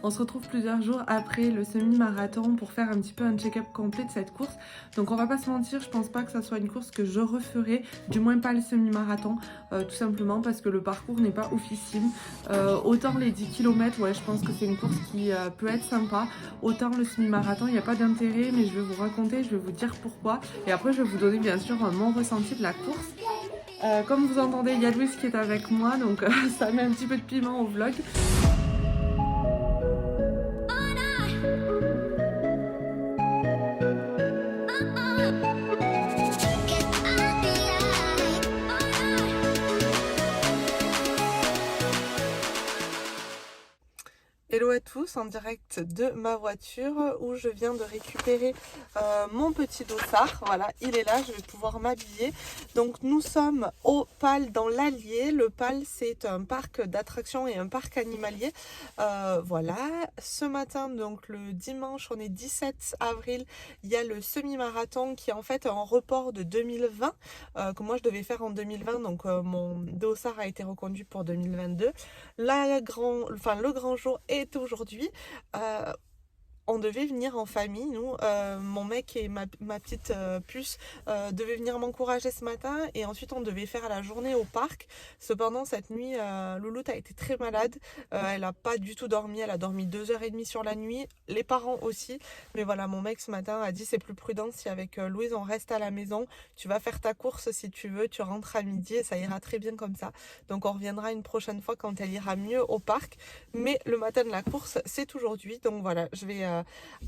On se retrouve plusieurs jours après le semi-marathon pour faire un petit peu un check-up complet de cette course. Donc on va pas se mentir, je pense pas que ça soit une course que je referai, du moins pas le semi-marathon, tout simplement parce que le parcours n'est pas oufissime. Autant les 10 km, ouais, je pense que c'est une course qui peut être sympa. Autant le semi-marathon, il n'y a pas d'intérêt, mais je vais vous raconter, je vais vous dire pourquoi. Et après, je vais vous donner bien sûr mon ressenti de la course. Comme vous entendez, il y a Louise qui est avec moi, donc ça met un petit peu de piment au vlog. Hello à tous, en direct de ma voiture où je viens de récupérer mon petit dossard. Voilà, il est là, je vais pouvoir m'habiller. Donc nous sommes au PAL dans l'Allier. Le PAL, c'est un parc d'attractions et un parc animalier. Voilà, ce matin, donc le dimanche, on est 17 avril, il y a le semi-marathon qui est en fait un report de 2020 que moi je devais faire en 2020. Donc mon dossard a été reconduit pour 2022. Le grand jour est aujourd'hui. On devait venir en famille, nous, mon mec et ma petite puce devaient venir m'encourager ce matin et ensuite on devait faire la journée au parc. Cependant cette nuit, Louloute a été très malade, elle n'a pas du tout dormi, elle a dormi 2h30 sur la nuit, les parents aussi, mais voilà, mon mec ce matin a dit c'est plus prudent si avec Louise on reste à la maison, tu vas faire ta course si tu veux, tu rentres à midi et ça ira très bien comme ça. Donc on reviendra une prochaine fois quand elle ira mieux au parc, mais le matin de la course c'est aujourd'hui, donc voilà, je vais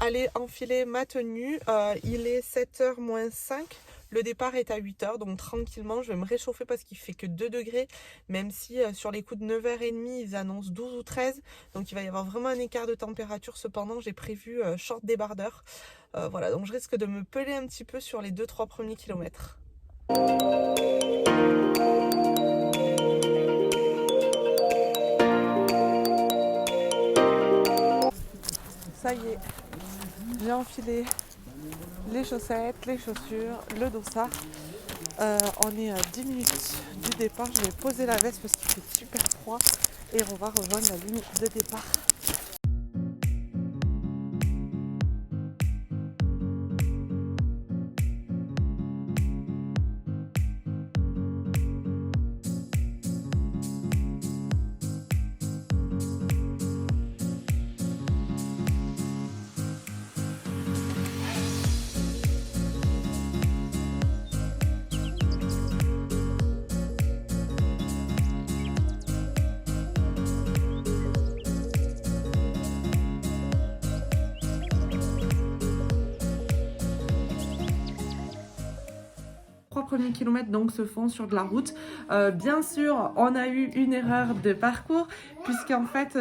aller enfiler ma tenue. Il est 7h moins 5. Le départ est à 8h, donc tranquillement, je vais me réchauffer parce qu'il fait que 2 degrés, même si sur les coups de 9h30, ils annoncent 12 ou 13. Donc il va y avoir vraiment un écart de température. Cependant, j'ai prévu short débardeur. Voilà, donc je risque de me peler un petit peu sur les 2-3 premiers kilomètres. Ça y est, j'ai enfilé les chaussettes, les chaussures, le dossard. On est à 10 minutes du départ. Je vais poser la veste parce qu'il fait super froid et on va rejoindre la ligne de départ. Premiers kilomètres donc se font sur de la route. Bien sûr, on a eu une erreur de parcours puisqu'en fait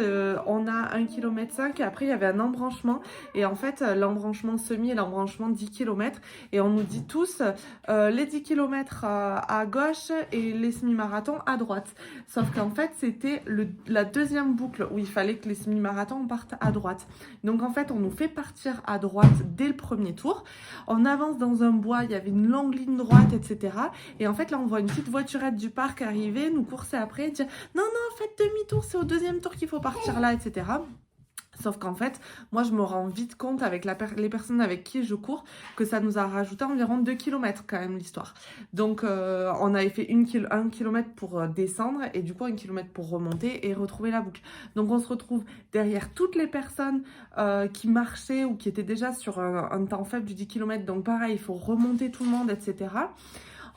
on a 1,5 km et après il y avait un embranchement et en fait l'embranchement semi et l'embranchement 10 km et on nous dit tous les 10 km à gauche et les semi-marathons à droite. Sauf qu'en fait c'était la deuxième boucle où il fallait que les semi-marathons partent à droite. Donc en fait on nous fait partir à droite dès le premier tour. On avance dans un bois, il y avait une longue ligne droite, etc. Et en fait, là, on voit une petite voiturette du parc arriver, nous courser après, dire non, faites demi-tour, c'est au deuxième tour qu'il faut partir là, etc. Sauf qu'en fait, moi, je me rends vite compte avec les personnes avec qui je cours que ça nous a rajouté environ 2 km quand même l'histoire. Donc, on avait fait 1 km pour descendre et du coup 1 km pour remonter et retrouver la boucle. Donc, on se retrouve derrière toutes les personnes qui marchaient ou qui étaient déjà sur un temps faible du 10 km. Donc, pareil, il faut remonter tout le monde, etc.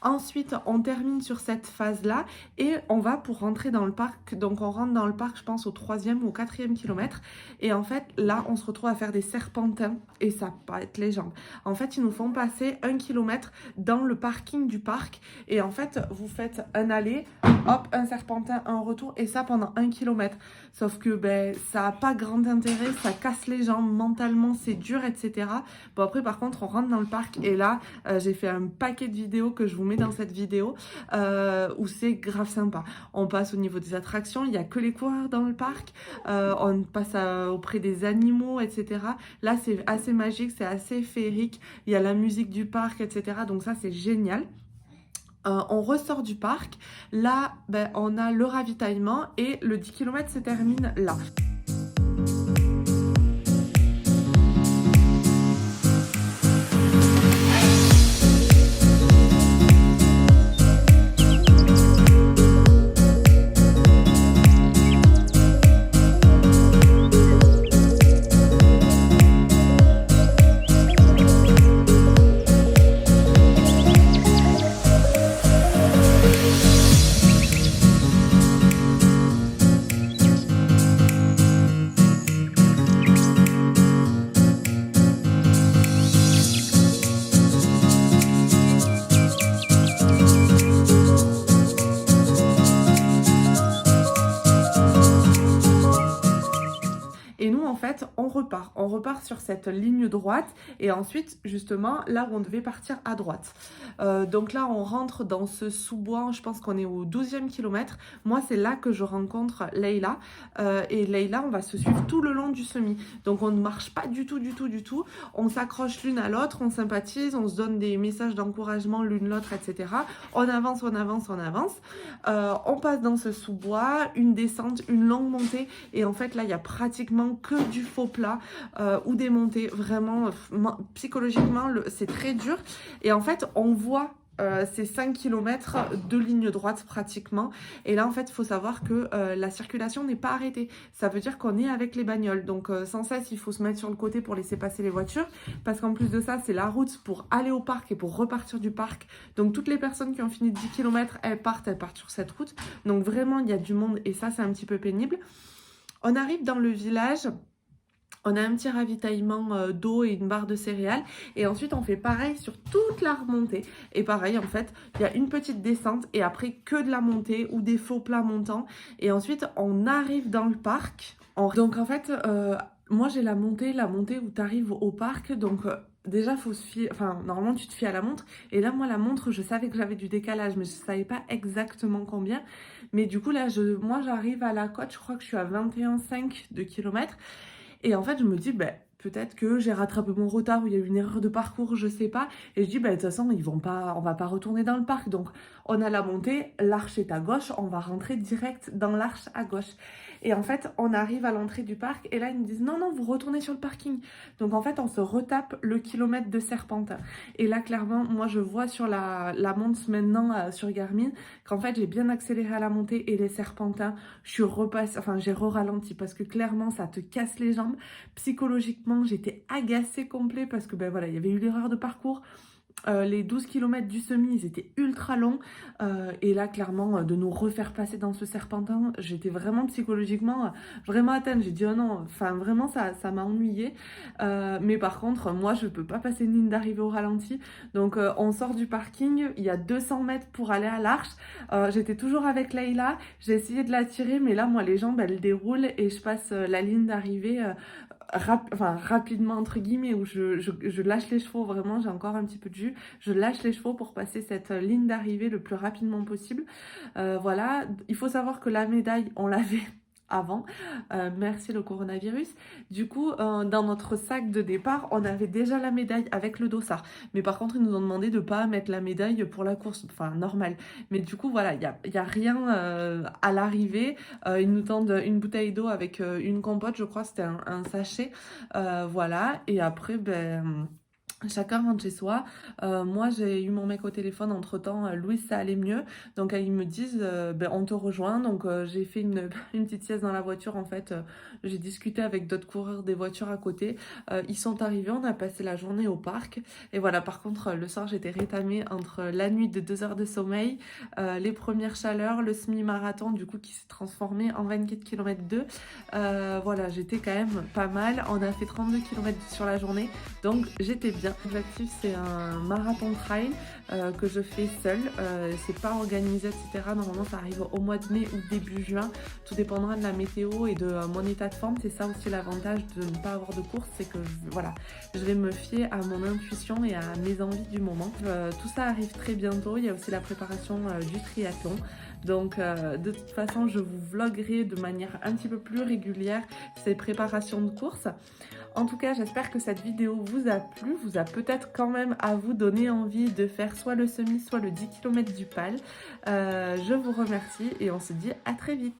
Ensuite, on termine sur cette phase-là et on va pour rentrer dans le parc. Donc, on rentre dans le parc, je pense, au 3e ou au 4e kilomètre. Et en fait, là, on se retrouve à faire des serpentins et ça pète les jambes. En fait, ils nous font passer 1 kilomètre dans le parking du parc. Et en fait, vous faites un aller, hop, un serpentin, un retour et ça pendant 1 kilomètre. Sauf que ça n'a pas grand intérêt, ça casse les jambes, mentalement, c'est dur, etc. Bon, après, par contre, on rentre dans le parc et là, j'ai fait un paquet de vidéos que je vous mets dans cette vidéo où c'est grave sympa. On passe au niveau des attractions, il n'y a que les coureurs dans le parc, on passe auprès des animaux, etc. Là, c'est assez magique, c'est assez féerique, il y a la musique du parc, etc. Donc ça, c'est génial. On ressort du parc, là, on a le ravitaillement et le 10 km se termine là. en fait, on repart. On repart sur cette ligne droite et ensuite, justement, là où on devait partir à droite. Donc là, on rentre dans ce sous-bois, je pense qu'on est au 12e kilomètre. Moi, c'est là que je rencontre Leïla. Et Leïla, on va se suivre tout le long du semi. Donc on ne marche pas du tout. On s'accroche l'une à l'autre, on sympathise, on se donne des messages d'encouragement l'une l'autre, etc. On avance. On passe dans ce sous-bois, une descente, une longue montée. Et en fait, là, il n'y a pratiquement que du faux plat ou des montées. Vraiment, psychologiquement, c'est très dur. Et en fait, on voit ces 5 km de ligne droite pratiquement. Et là, en fait, il faut savoir que la circulation n'est pas arrêtée. Ça veut dire qu'on est avec les bagnoles. Donc, sans cesse, il faut se mettre sur le côté pour laisser passer les voitures. Parce qu'en plus de ça, c'est la route pour aller au parc et pour repartir du parc. Donc, toutes les personnes qui ont fini 10 km, elles partent sur cette route. Donc, vraiment, il y a du monde et ça, c'est un petit peu pénible. On arrive dans le village. On a un petit ravitaillement d'eau et une barre de céréales. Et ensuite, on fait pareil sur toute la remontée. Et pareil, en fait, il y a une petite descente et après que de la montée ou des faux plats montants. Et ensuite, on arrive dans le parc. Donc, en fait, moi, j'ai la montée où tu arrives au parc. Donc, déjà, faut se fier... Enfin, normalement, tu te fies à la montre. Et là, moi, la montre, je savais que j'avais du décalage, mais je ne savais pas exactement combien. Mais du coup, là, moi, j'arrive à la côte. Je crois que je suis à 21,5 de kilomètres. Et en fait, je me dis, peut-être que j'ai rattrapé mon retard ou il y a eu une erreur de parcours, je sais pas. Et je dis, de toute façon, on va pas retourner dans le parc. Donc, on a la montée, l'arche est à gauche, on va rentrer direct dans l'arche à gauche. Et en fait, on arrive à l'entrée du parc et là, ils me disent, non, vous retournez sur le parking. Donc, en fait, on se retape le kilomètre de serpentin. Et là, clairement, moi, je vois sur la montre maintenant sur Garmin qu'en fait, j'ai bien accéléré à la montée et les serpentins, j'ai re-ralenti parce que clairement, ça te casse les jambes. Psychologiquement, j'étais agacée complet parce que il y avait eu l'erreur de parcours. Les 12 km du semi, ils étaient ultra longs. Et là, clairement, de nous refaire passer dans ce serpentin, j'étais vraiment psychologiquement vraiment atteinte. J'ai dit, oh non, enfin, vraiment, ça m'a ennuyée. Mais par contre, moi, je peux pas passer une ligne d'arrivée au ralenti. Donc, on sort du parking. Il y a 200 mètres pour aller à l'Arche. J'étais toujours avec Leïla. J'ai essayé de la tirer, mais là, moi, les jambes, elles déroulent et je passe la ligne d'arrivée rapidement entre guillemets où je lâche les chevaux, vraiment j'ai encore un petit peu de jus, je lâche les chevaux pour passer cette ligne d'arrivée le plus rapidement possible. Voilà, il faut savoir que la médaille on l'avait avant, merci le coronavirus. Du coup, dans notre sac de départ, on avait déjà la médaille avec le dossard. Mais par contre, ils nous ont demandé de ne pas mettre la médaille pour la course, enfin normal. Mais du coup, voilà, il y a rien à l'arrivée. Ils nous tendent une bouteille d'eau avec une compote, je crois, c'était un sachet. Voilà, et après, chacun rentre chez soi. Moi, j'ai eu mon mec au téléphone entre-temps. Louis, ça allait mieux. Donc, ils me disent, on te rejoint. Donc, j'ai fait une petite sieste dans la voiture. En fait, j'ai discuté avec d'autres coureurs des voitures à côté. Ils sont arrivés. On a passé la journée au parc. Et voilà, par contre, le soir, j'étais rétamée entre la nuit de 2 heures de sommeil, les premières chaleurs, le semi-marathon, du coup, qui s'est transformé en 24 km 2. Voilà, j'étais quand même pas mal. On a fait 32 km sur la journée. Donc, j'étais bien. L'objectif, c'est un marathon trail que je fais seule. C'est pas organisé, etc. Normalement, ça arrive au mois de mai ou début juin. Tout dépendra de la météo et de mon état de forme. C'est ça aussi l'avantage de ne pas avoir de course, c'est que je vais me fier à mon intuition et à mes envies du moment. Tout ça arrive très bientôt. Il y a aussi la préparation du triathlon. Donc de toute façon, je vous vloguerai de manière un petit peu plus régulière ces préparations de course. En tout cas, j'espère que cette vidéo vous a plu, vous a peut-être quand même à vous donner envie de faire soit le semi, soit le 10 km du PAL. Je vous remercie et on se dit à très vite.